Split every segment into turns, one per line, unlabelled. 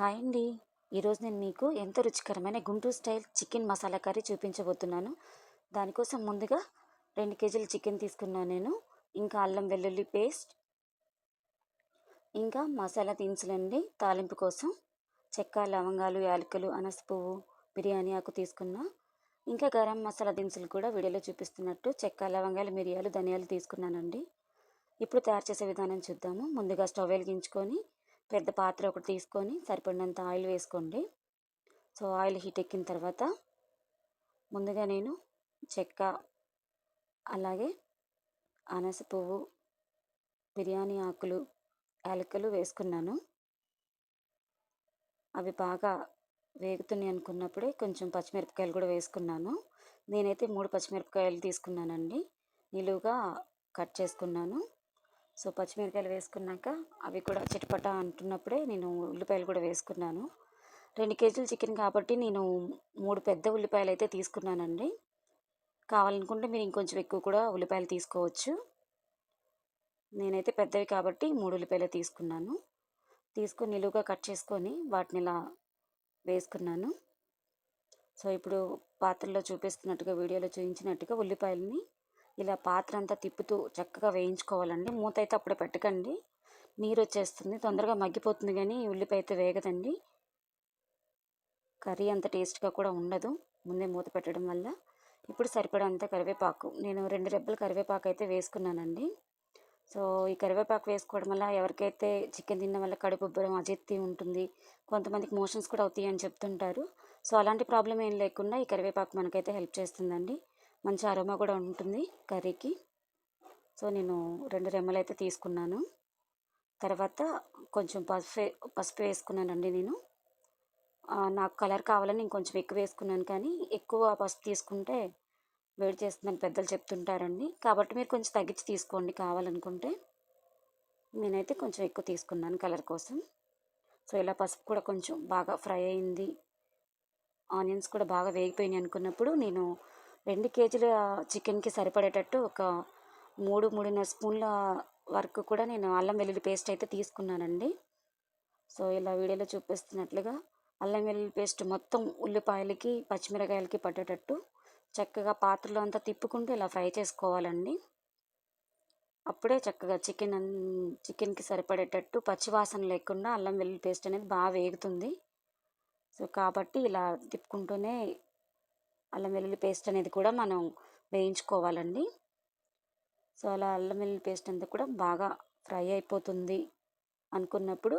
Hi అండి. ఈరోజు నేను మీకు ఎంతో రుచికరమైన Guntur style chicken masala curry చూపించబోతున్నాను. దానికోసం ముందుగా 2 కేజీల చికెన్ తీసుకున్నాను నేను. ఇంకా అల్లం వెల్లుల్లి పేస్ట్, ఇంకా మసాలా దినుసులండి తాలింపు కోసం. చెక్క, లవంగాలు, యాలకులు, అనాస పువ్వు, బిర్యానీ ఆకు తీసుకున్నా. ఇంకా గరం మసాలా దినుసులు కూడా వీడియోలో చూపిస్తున్నట్టు చెక్క, లవంగాలు, మిరియాలు, ధనియాలు తీసుకున్నానండి. ఇప్పుడు తయారు చేసే విధానం చూద్దాము. ముందుగా స్టవ్ వెలిగించుకొని పెద్ద పాత్ర ఒకటి తీసుకొని సరిపడినంత ఆయిల్ వేసుకోండి. సో ఆయిల్ హీట్ ఎక్కిన తర్వాత ముందుగా నేను చెక్క, అలాగే అనాస పువ్వు, బిర్యానీ ఆకులు, యాలకులు వేసుకున్నాను. అవి బాగా వేగుతున్నాయి అనుకున్నప్పుడే కొంచెం పచ్చిమిరపకాయలు కూడా వేసుకున్నాను. నేనైతే 3 పచ్చిమిరపకాయలు తీసుకున్నానండి. నిలువుగా కట్ చేసుకున్నాను. సో పచ్చిమిరపకాయలు వేసుకున్నాక అవి కూడా చిటపట అంటున్నప్పుడే నేను ఉల్లిపాయలు కూడా వేసుకున్నాను. 2 కేజీల చికెన్ కాబట్టి నేను 3 పెద్ద ఉల్లిపాయలు అయితే తీసుకున్నానండి. కావాలనుకుంటే మీరు ఇంకొంచెం ఎక్కువ కూడా ఉల్లిపాయలు తీసుకోవచ్చు. నేనైతే పెద్దవి కాబట్టి 3 ఉల్లిపాయలు తీసుకున్నాను. తీసుకొని నిలువుగా కట్ చేసుకొని వాటిని ఇలా వేసుకున్నాను. సో ఇప్పుడు పాత్రలో చూపిస్తున్నట్టుగా వీడియోలో చూపించినట్టుగా ఉల్లిపాయలని ఇలా పాత్ర అంతా తిప్పుతూ చక్కగా వేయించుకోవాలండి. మూత అయితే అప్పుడే పెట్టకండి, నీరు వచ్చేస్తుంది, తొందరగా మగ్గిపోతుంది కానీ ఉల్లిపాయ అయితే వేగదండి. కర్రీ అంత టేస్ట్గా కూడా ఉండదు ముందే మూత పెట్టడం వల్ల. ఇప్పుడు సరిపడంత కరివేపాకు, నేను 2 రెబ్బల కరివేపాకు అయితే వేసుకున్నానండి. సో ఈ కరివేపాకు వేసుకోవడం వల్ల ఎవరికైతే చికెన్ తినడం వల్ల కడుపు ఉబ్బరం, అజీర్తి ఉంటుంది, కొంతమందికి మోషన్స్ కూడా అవుతాయి అని చెప్తుంటారు. సో అలాంటి ప్రాబ్లం ఏం లేకుండా ఈ కరివేపాకు మనకైతే హెల్ప్ చేస్తుందండి. మంచి అరోమా కూడా ఉంటుంది కర్రీకి. సో నేను 2 రెమ్మలు అయితే తీసుకున్నాను. తర్వాత కొంచెం పసుపు వేసుకున్నానండి నేను. నాకు కలర్ కావాలని ఇంకొంచెం ఎక్కువ వేసుకున్నాను, కానీ ఎక్కువ పసుపు తీసుకుంటే వేడి చేస్తుందని పెద్దలు చెప్తుంటారండి. కాబట్టి మీరు కొంచెం తగ్గించి తీసుకోండి కావాలనుకుంటే. నేనైతే కొంచెం ఎక్కువ తీసుకున్నాను కలర్ కోసం. సో ఇలా పసుపు కూడా కొంచెం బాగా ఫ్రై అయింది, ఆనియన్స్ కూడా బాగా వేగిపోయినాయి అనుకున్నప్పుడు నేను 2 కేజీల చికెన్కి సరిపడేటట్టు ఒక 3-3.5 స్పూన్ల వరకు కూడా నేను అల్లం వెల్లుల్లి పేస్ట్ అయితే తీసుకున్నానండి. సో ఇలా వీడియోలో చూపిస్తున్నట్లుగా అల్లం వెల్లుల్లి పేస్ట్ మొత్తం ఉల్లిపాయలకి, పచ్చిమిరకాయలకి పట్టేటట్టు చక్కగా పాత్రలో అంతా తిప్పుకుంటూ ఇలా ఫ్రై చేసుకోవాలండి. అప్పుడే చక్కగా చికెన్కి సరిపడేటట్టు పచ్చివాసన లేకుండా అల్లం వెల్లుల్లి పేస్ట్ అనేది బాగా వేగుతుంది. సో కాబట్టి ఇలా తిప్పుకుంటూనే అల్లం వెల్లుల్లి పేస్ట్ అనేది కూడా మనం వేయించుకోవాలండి. సో అలా అల్లం వెల్లుల్లి పేస్ట్ అంతా కూడా బాగా ఫ్రై అయిపోతుంది అనుకున్నప్పుడు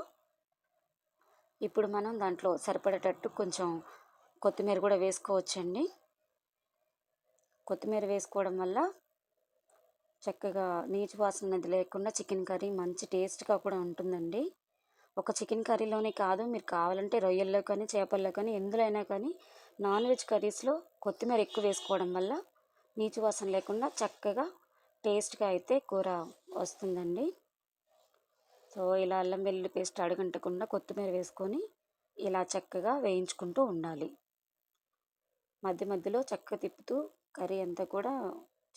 ఇప్పుడు మనం దాంట్లో సరిపడేటట్టు కొంచెం కొత్తిమీర కూడా వేసుకోవచ్చండి. కొత్తిమీర వేసుకోవడం వల్ల చక్కగా నీచు వాసన అనేది లేకుండా చికెన్ కర్రీ మంచి టేస్ట్గా కూడా ఉంటుందండి. ఒక చికెన్ కర్రీలోనే కాదు, మీరు కావాలంటే రొయ్యల్లో కానీ, చేపల్లో కానీ, ఎందులో అయినా కానీ నాన్ వెజ్ కర్రీస్లో కొత్తిమీర ఎక్కువ వేసుకోవడం వల్ల నీచు వాసన లేకుండా చక్కగా టేస్ట్గా అయితే కూర వస్తుందండి. సో ఇలా అల్లం వెల్లుల్లి పేస్ట్ అడుగంటకుండా కొత్తిమీర వేసుకొని ఇలా చక్కగా వేయించుకుంటూ ఉండాలి. మధ్య మధ్యలో చక్కగా తిప్పుతూ కర్రీ అంతా కూడా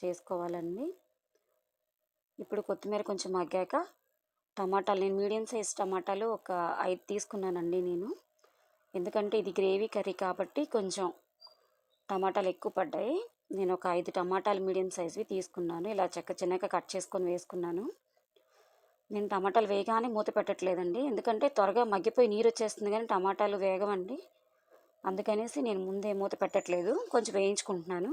చేసుకోవాలండి. ఇప్పుడు కొత్తిమీర కొంచెం మగ్గాక టమాటాలు, నేను మీడియం సైజ్ టమాటాలు ఒక 5 తీసుకున్నానండి నేను. ఎందుకంటే ఇది గ్రేవీ కర్రీ కాబట్టి కొంచెం టమాటాలు ఎక్కువ పడ్డాయి. నేను ఒక 5 టమాటాలు మీడియం సైజ్వి తీసుకున్నాను. ఇలా చిన్నగా కట్ చేసుకొని వేసుకున్నాను. నేను టమాటాలు వేయగానే మూత పెట్టట్లేదండి, ఎందుకంటే త్వరగా మగ్గిపోయి నీరు వచ్చేస్తుంది కానీ టమాటాలు వేగవండి. అందుకనేసి నేను ముందే మూత పెట్టట్లేదు, కొంచెం వేయించుకుంటున్నాను.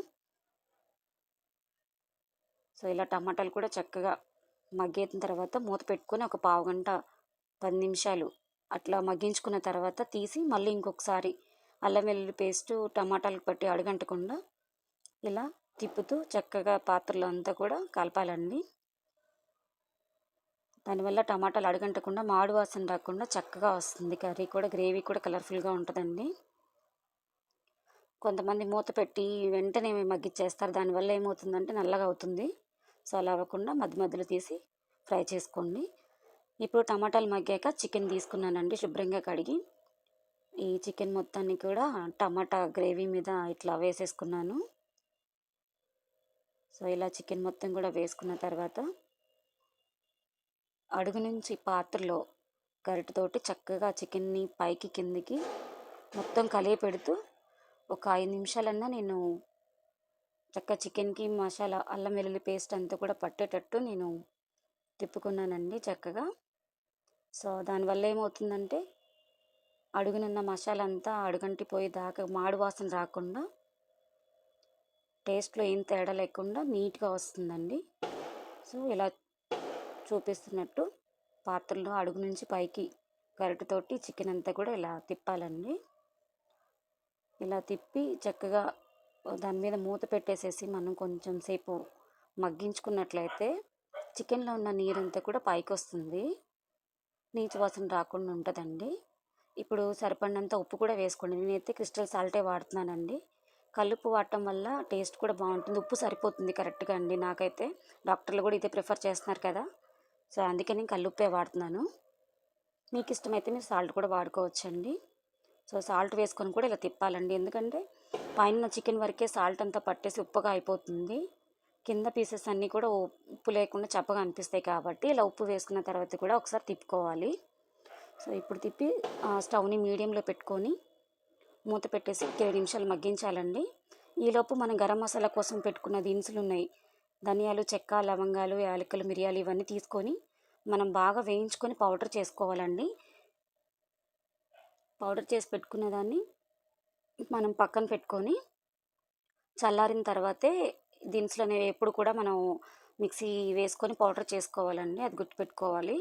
సో ఇలా టమాటాలు కూడా చక్కగా మగ్గిన తర్వాత మూత పెట్టుకొని ఒక పావుగంట 10 నిమిషాలు అట్లా మగ్గించుకున్న తర్వాత తీసి మళ్ళీ ఇంకొకసారి అల్లం వెల్లుల్లి పేస్టు టమాటాలకు పట్టి అడుగంటకుండా ఇలా తిప్పుతూ చక్కగా పాత్రలో అంతా కూడా కలపాలండి. దానివల్ల టమాటాలు అడుగంటకుండా మాడు వాసన రాకుండా చక్కగా వస్తుంది. కర్రీ కూడా, గ్రేవీ కూడా కలర్ఫుల్గా ఉంటుందండి. కొంతమంది మూత పెట్టి వెంటనే మగ్గిచ్చేస్తారు, దానివల్ల ఏమవుతుందంటే నల్లగా అవుతుంది. సో అలా అవ్వకుండా మధ్య మధ్యలో తీసి ఫ్రై చేసుకోండి. ఇప్పుడు టమాటాలు మగ్గాక చికెన్ తీసుకున్నానండి శుభ్రంగా కడిగి. ఈ చికెన్ మొత్తాన్ని కూడా టమాటా గ్రేవీ మీద ఇట్లా వేసేసుకున్నాను. సో ఇలా చికెన్ మొత్తం కూడా వేసుకున్న తర్వాత అడుగు నుంచి పాత్రలో గరిటెతోటి చక్కగా చికెన్ని పైకి కిందికి మొత్తం కలియపెడుతూ ఒక 5 నిమిషాలన్నా నేను చక్కగా చికెన్‌కి మసాలా అల్లం వెల్లుల్లి పేస్ట్ అంతా కూడా పట్టేటట్టు నేను తిప్పుకున్నానండి చక్కగా. సో, దానివల్ల ఏమవుతుందంటే అడుగునున్న మసాలా అంతా అడుగంటిపోయేదాకా మాడు వాసన రాకుండా, టేస్ట్‌లో ఏం తేడా లేకుండా నీట్‌గా వస్తుందండి. సో, ఇలా చూపిస్తున్నట్టు పాత్రలో అడుగు నుంచి పైకి గరిటెతోటి చికెన్ అంతా కూడా ఇలా తిప్పాలండి. ఇలా తిప్పి చక్కగా దాని మీద మూత పెట్టేసేసి మనం కొంచెం సేపు మగ్గించుకున్నట్లయితే చికెన్‌లో ఉన్న నీరంతా కూడా పైకొస్తుంది. నీచు వాసన రాకుండా ఉంటదండి. ఇప్పుడు సరిపడినంత ఉప్పు కూడా వేసుకోండి. నేనైతే క్రిస్టల్ సాల్టే వాడుతున్నానండి. కల్లుప్పు వాడటం వల్ల టేస్ట్ కూడా బావుంటుంది. ఉప్పు సరిపోతుంది కరెక్ట్‌గా అండి నాకైతే. డాక్టర్లు కూడా ఇదే ప్రిఫర్ చేస్తున్నారు కదా! సో, అందుకని కల్లుప్పే వాడుతున్నాను. మీకిష్టమైతే మీరు సాల్ట్ కూడా వాడుకోవచ్చండి. సో, సాల్ట్ వేసుకొని కూడా ఇలా తిప్పాలండి. ఎందుకంటే పైన చికెన్ వరకే సాల్ట్ అంతా పట్టేసి ఉప్పుగా అయిపోతుంది. కింద పీసెస్ అన్నీ కూడా ఉప్పు లేకుండా చప్పగా అనిపిస్తాయి కాబట్టి ఇలా ఉప్పు వేసుకున్న తర్వాత కూడా ఒకసారి తిప్పుకోవాలి. సో, ఇప్పుడు తిప్పి స్టవ్‌ని మీడియంలో పెట్టుకొని మూత పెట్టేసి ఒక 2 నిమిషాలు మగ్గించాలండి. ఈలోపు మనం గరం మసాలా కోసం పెట్టుకున్న దినుసులున్నాయి. ధనియాలు, చెక్క, లవంగాలు, యాలకులు, మిరియాలు ఇవన్నీ తీసుకొని మనం బాగా వేయించుకొని పౌడర్ చేసుకోవాలండి. పౌడర్ చేసి పెట్టుకున్న దాన్ని మనం పక్కన పెట్టుకొని చల్లారిన తర్వాతే దినుసులనేవి ఎప్పుడు కూడా మనం మిక్సీ వేసుకొని పౌడర్ చేసుకోవాలండి. అది గుర్తుపెట్టుకోవాలి.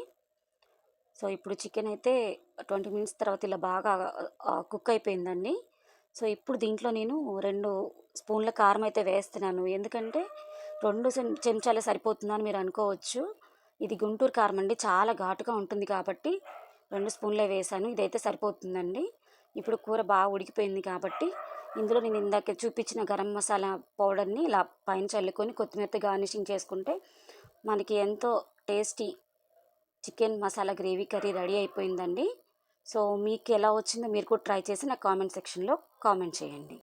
సో, ఇప్పుడు చికెన్ అయితే 20 మినిట్స్ తర్వాత ఇలా బాగా కుక్ అయిపోయిందండి. సో, ఇప్పుడు దీంట్లో నేను 2 స్పూన్ల కారం అయితే వేస్తున్నాను. ఎందుకంటే 2 చెంచాలే సరిపోతుందని మీరు అనుకోవచ్చు. ఇది గుంటూరు కారం అండి. చాలా ఘాటుగా ఉంటుంది కాబట్టి 2 స్పూన్లే వేశాను. ఇదైతే సరిపోతుందండి. ఇప్పుడు కూర బాగా ఉడికిపోయింది కాబట్టి ఇందులో నేను ఇందాక చూపించిన గరం మసాలా పౌడర్‌ని ఇలా పైన చల్లుకొని కొత్తిమీరతో గార్నిషింగ్ చేసుకుంటే మనకి ఎంతో tasty chicken masala gravy curry ready అయిపోయిందండి. సో, మీకు ఎలా వచ్చిందో మీరు కూడా ట్రై చేసి నాకు కామెంట్ సెక్షన్‌లో కామెంట్ చేయండి.